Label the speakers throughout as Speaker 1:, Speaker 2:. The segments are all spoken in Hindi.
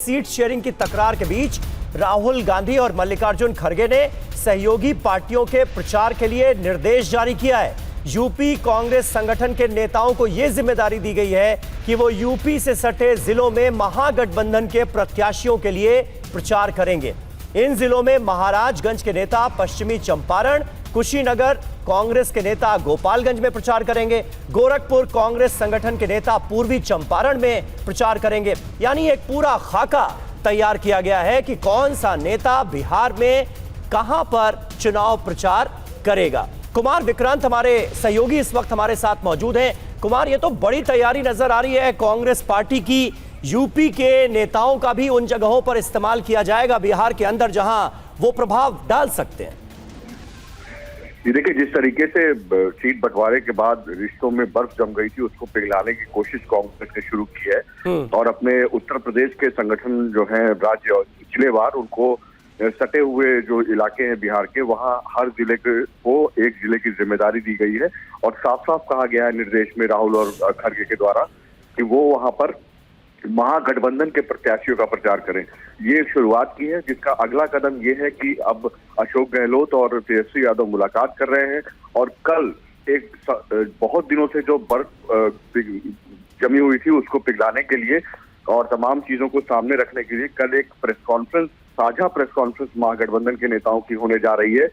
Speaker 1: सीट शेयरिंग की तकरार के बीच राहुल गांधी और मल्लिकार्जुन खड़गे ने सहयोगी पार्टियों के प्रचार के लिए निर्देश जारी किया है। यूपी कांग्रेस संगठन के नेताओं को यह जिम्मेदारी दी गई है कि वो यूपी से सटे जिलों में महागठबंधन के प्रत्याशियों के लिए प्रचार करेंगे। इन जिलों में महाराजगंज के नेता पश्चिमी चंपारण, कुशीनगर कांग्रेस के नेता गोपालगंज में प्रचार करेंगे, गोरखपुर कांग्रेस संगठन के नेता पूर्वी चंपारण में प्रचार करेंगे। यानी एक पूरा खाका तैयार किया गया है कि कौन सा नेता बिहार में कहां पर चुनाव प्रचार करेगा। कुमार विक्रांत हमारे सहयोगी इस वक्त हमारे साथ मौजूद हैं। कुमार, ये तो बड़ी तैयारी नजर आ रही है कांग्रेस पार्टी की। यूपी के नेताओं का भी उन जगहों पर इस्तेमाल किया जाएगा बिहार के अंदर जहां वो प्रभाव डाल सकते हैं।
Speaker 2: देखिए, जिस तरीके से सीट बंटवारे के बाद रिश्तों में बर्फ जम गई थी, उसको पिघलाने की कोशिश कांग्रेस ने शुरू की है और अपने उत्तर प्रदेश के संगठन जो हैं राज्य और जिलेवार, उनको सटे हुए जो इलाके हैं बिहार के, वहां हर जिले को एक जिले की जिम्मेदारी दी गई है और साफ साफ कहा गया है निर्देश में राहुल और खड़गे के द्वारा कि वो वहां पर महागठबंधन के प्रत्याशियों का प्रचार करें। ये शुरुआत की है, जिसका अगला कदम ये है कि अब अशोक गहलोत और तेजस्वी यादव मुलाकात कर रहे हैं और कल एक बहुत दिनों से जो बर्फ जमी हुई थी उसको पिघलाने के लिए और तमाम चीजों को सामने रखने के लिए कल एक प्रेस कॉन्फ्रेंस, साझा प्रेस कॉन्फ्रेंस महागठबंधन के नेताओं की होने जा रही है,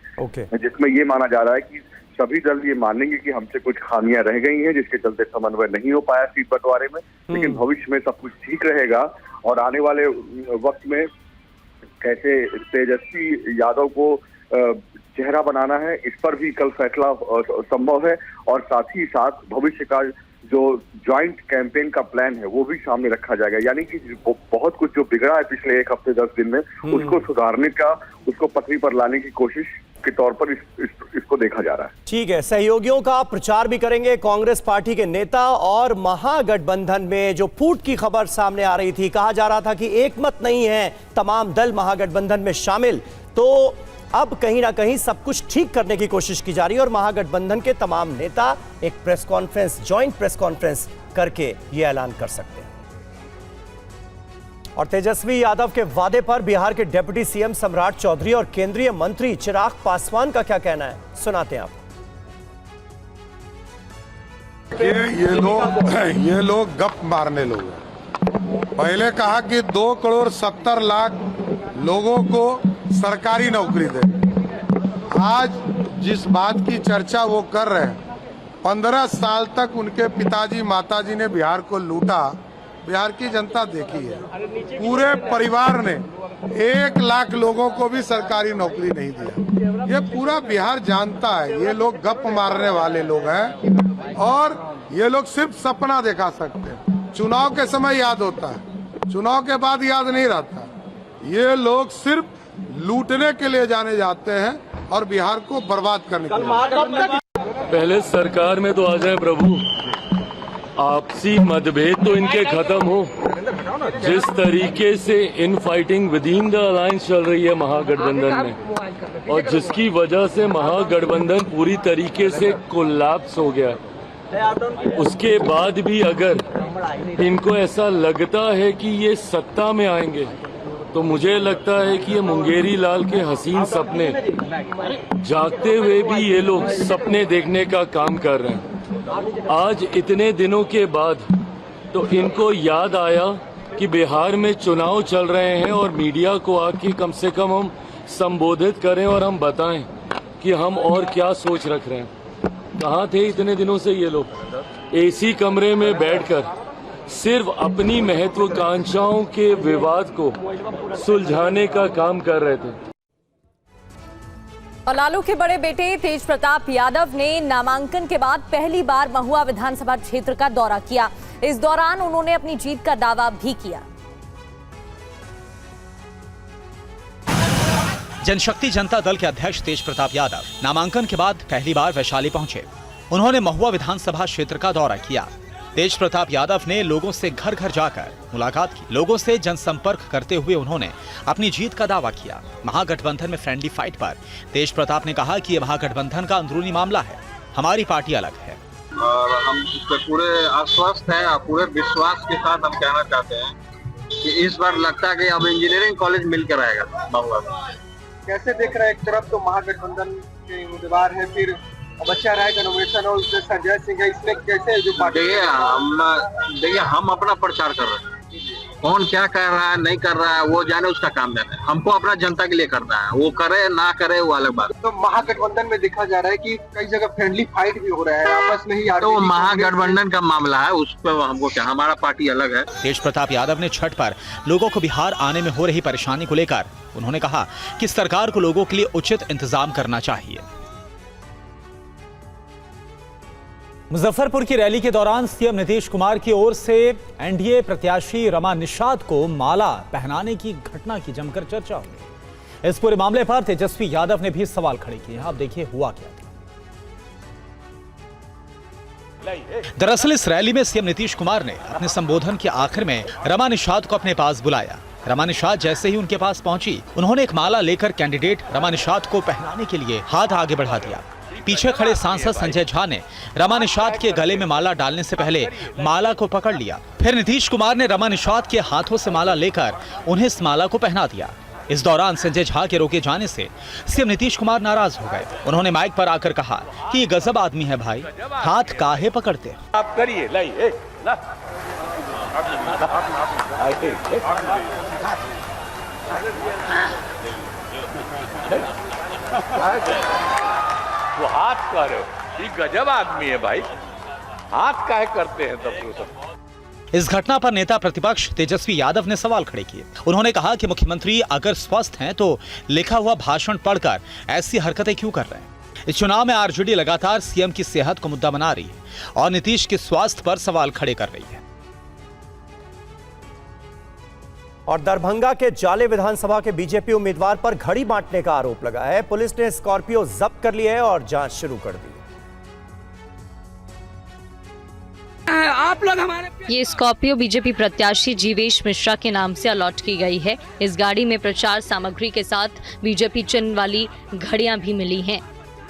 Speaker 2: जिसमें ये माना जा रहा है कि सभी दल ये मानेंगे कि हमसे कुछ खामियां रह गई हैं जिसके चलते समन्वय नहीं हो पाया सीट बंटवारे में, लेकिन भविष्य में सब कुछ ठीक रहेगा और आने वाले वक्त में कैसे तेजस्वी यादव को चेहरा बनाना है, इस पर भी कल फैसला संभव है और साथ ही साथ भविष्य का जो ज्वाइंट कैंपेन का प्लान है वो भी सामने रखा जाएगा। यानी कि बहुत कुछ जो बिगड़ा है पिछले एक हफ्ते 10 दिन में, उसको सुधारने का, उसको पटरी पर लाने की कोशिश के तौर पर इसको देखा जा रहा है।
Speaker 1: ठीक है, सहयोगियों का प्रचार भी करेंगे कांग्रेस पार्टी के नेता और महागठबंधन में जो फूट की खबर सामने आ रही थी, कहा जा रहा था कि एकमत नहीं है तमाम दल महागठबंधन में शामिल, तो अब कहीं ना कहीं सब कुछ ठीक करने की कोशिश की जा रही है और महागठबंधन के तमाम नेता एक press conference, joint press conference करके ये ऐलान कर सकते हैं। और तेजस्वी यादव के वादे पर बिहार के डिप्टी सीएम सम्राट चौधरी और केंद्रीय मंत्री चिराग पासवान का क्या कहना है, सुनाते हैं आप।
Speaker 3: ये लोग गप मारने लोग हैं। पहले कहा कि 2,70,00,000 लोगों को सरकारी नौकरी दे। आज जिस बात की चर्चा वो कर रहे हैं, 15 साल तक उनके पिताजी माताजी ने बिहार को लूटा, बिहार की जनता देखी है। पूरे परिवार ने 1 लाख लोगों को भी सरकारी नौकरी नहीं दिया। ये पूरा बिहार जानता है, ये लोग गप मारने वाले लोग हैं और ये लोग सिर्फ सपना दिखा सकते हैं। चुनाव के समय याद होता है, चुनाव के बाद याद नहीं रहता। ये लोग सिर्फ लूटने के लिए जाने जाते हैं और बिहार को बर्बाद करने के लिए।
Speaker 4: पहले सरकार में तो आ जाए प्रभु, आपसी मतभेद तो इनके खत्म हो। जिस तरीके से in fighting with in the alliance चल रही है महागठबंधन में और जिसकी वजह से महागठबंधन पूरी तरीके से कोलैप्स हो गया, उसके बाद भी अगर इनको ऐसा लगता है कि ये सत्ता में आएंगे तो मुझे लगता है कि ये मुंगेरी लाल के हसीन सपने जागते हुए भी ये लोग सपने देखने का काम कर रहे हैं। आज इतने दिनों के बाद तो इनको याद आया कि बिहार में चुनाव चल रहे हैं और मीडिया को आके कम से कम हम संबोधित करें और हम बताएं कि हम और क्या सोच रख रहे हैं। कहाँ थे इतने दिनों से ये लोग? एसी कमरे में बैठकर सिर्फ अपनी महत्वाकांक्षाओं के विवाद को सुलझाने का काम कर रहे थे।
Speaker 5: और लालू के बड़े बेटे तेज प्रताप यादव ने नामांकन के बाद पहली बार महुआ विधानसभा क्षेत्र का दौरा किया। इस दौरान उन्होंने अपनी जीत का दावा भी किया।
Speaker 6: जनशक्ति जनता दल के अध्यक्ष तेज प्रताप यादव नामांकन के बाद पहली बार वैशाली पहुंचे। उन्होंने महुआ विधानसभा क्षेत्र का दौरा किया। तेज प्रताप यादव ने लोगों से घर घर जाकर मुलाकात की। लोगों से जनसंपर्क करते हुए उन्होंने अपनी जीत का दावा किया। महागठबंधन में फ्रेंडली फाइट पर तेज प्रताप ने कहा कि यह महागठबंधन का अंदरूनी मामला है, हमारी पार्टी अलग है
Speaker 7: और हम इस पर पूरे आश्वस्त हैं और पूरे विश्वास के साथ हम कहना चाहते हैं कि इस बार लगता है कि अब इंजीनियरिंग कॉलेज मिलकर आएगा महुआ में।
Speaker 8: कैसे देख रहे हैं? एक तरफ तो महागठबंधन के उम्मीदवार है, फिर बच्चा राय का नॉमिनेशन और उससे संजय सिंह है, इसमें कैसे जो पार्टी
Speaker 7: देखिए हम अपना प्रचार कर रहे हैं, कौन क्या कर रहा है नहीं कर रहा है वो जाने, उसका काम जाने। हमको अपना जनता के लिए करना है, वो करे ना करे वो अलग बात।
Speaker 8: तो महागठबंधन में देखा जा रहा है कि कई जगह फ्रेंडली फाइट भी हो रहा है आपस में ही।
Speaker 7: तो महागठबंधन का मामला है, उस पर हमको क्या, हमारा पार्टी अलग है।
Speaker 6: तेज प्रताप यादव ने छठ पर लोगों को बिहार आने में हो रही परेशानी को लेकर उन्होंने कहा कि सरकार को लोगों के लिए उचित इंतजाम करना चाहिए। मुजफ्फरपुर की रैली के दौरान सीएम नीतीश कुमार की ओर से एनडीए प्रत्याशी रमा निषाद को माला पहनाने की घटना की जमकर चर्चा हुई। इस पूरे मामले पर तेजस्वी यादव ने भी सवाल खड़े किए। आप देखिए हुआ क्या था। दरअसल इस रैली में सीएम नीतीश कुमार ने अपने संबोधन के आखिर में रमा निषाद को अपने पास बुलाया। रमा निषाद जैसे ही उनके पास पहुंची, उन्होंने एक माला लेकर कैंडिडेट रमा निषाद को पहनाने के लिए हाथ आगे बढ़ा दिया। पीछे खड़े सांसद संजय झा ने रमा निषाद के गले में माला डालने से पहले माला को पकड़ लिया। फिर नीतीश कुमार ने रमा निषाद के हाथों से माला लेकर उन्हें इस माला को पहना दिया। इस दौरान संजय झा के रोके जाने से सीएम नीतीश कुमार नाराज हो गए। उन्होंने माइक पर आकर कहा कि ये गजब आदमी है भाई, हाथ काहे पकड़ते।
Speaker 9: आप करिए, लाइए वो हाथ कर रहे हो, ये गजब आदमी है भाई, हाथ काहे करते हैं सब।
Speaker 6: इस घटना पर नेता प्रतिपक्ष तेजस्वी यादव ने सवाल खड़े किए। उन्होंने कहा कि मुख्यमंत्री अगर स्वस्थ हैं तो लिखा हुआ भाषण पढ़कर ऐसी हरकतें क्यों कर रहे हैं। इस चुनाव में आरजेडी लगातार सीएम की सेहत को मुद्दा बना रही है और नीतीश के स्वास्थ्य पर सवाल खड़े कर रही है।
Speaker 1: और दरभंगा के जाले विधानसभा के बीजेपी उम्मीदवार पर घड़ी बांटने का आरोप लगा है। पुलिस ने स्कॉर्पियो जब्त कर ली है और जांच शुरू कर दी।
Speaker 10: आप लोग हमारे ये स्कॉर्पियो बीजेपी प्रत्याशी जीवेश मिश्रा के नाम से अलॉट की गई है। इस गाड़ी में प्रचार सामग्री के साथ बीजेपी चिन्ह वाली घड़ियां भी मिली हैं।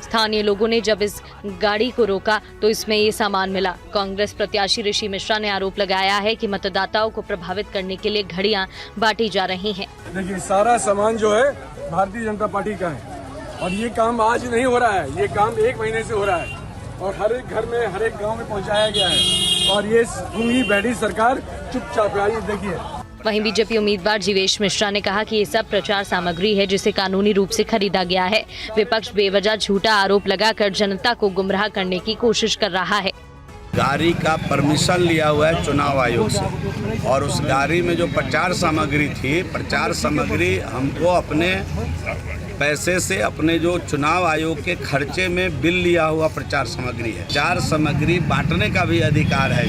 Speaker 10: स्थानीय लोगों ने जब इस गाड़ी को रोका तो इसमें ये सामान मिला। कांग्रेस प्रत्याशी ऋषि मिश्रा ने आरोप लगाया है कि मतदाताओं को प्रभावित करने के लिए घड़ियां बांटी जा रही हैं।
Speaker 11: देखिए सारा सामान जो है भारतीय जनता पार्टी का है और ये काम आज नहीं हो रहा है, ये काम 1 महीने से हो रहा है और हर एक घर में हर एक गाँव में पहुँचाया गया है और ये गूंगी बैठी सरकार चुपचाप है। देखिए
Speaker 10: वहीं बीजेपी उम्मीदवार जीवेश मिश्रा ने कहा कि ये सब प्रचार सामग्री है जिसे कानूनी रूप से खरीदा गया है। विपक्ष बेवजह झूठा आरोप लगाकर जनता को गुमराह करने की कोशिश कर रहा है।
Speaker 12: गाड़ी का परमिशन लिया हुआ है चुनाव आयोग से और उस गाड़ी में जो प्रचार सामग्री थी, प्रचार सामग्री हमको अपने पैसे से अपने जो चुनाव आयोग के खर्चे में बिल लिया हुआ प्रचार सामग्री है। प्रचार सामग्री बांटने का भी अधिकार है।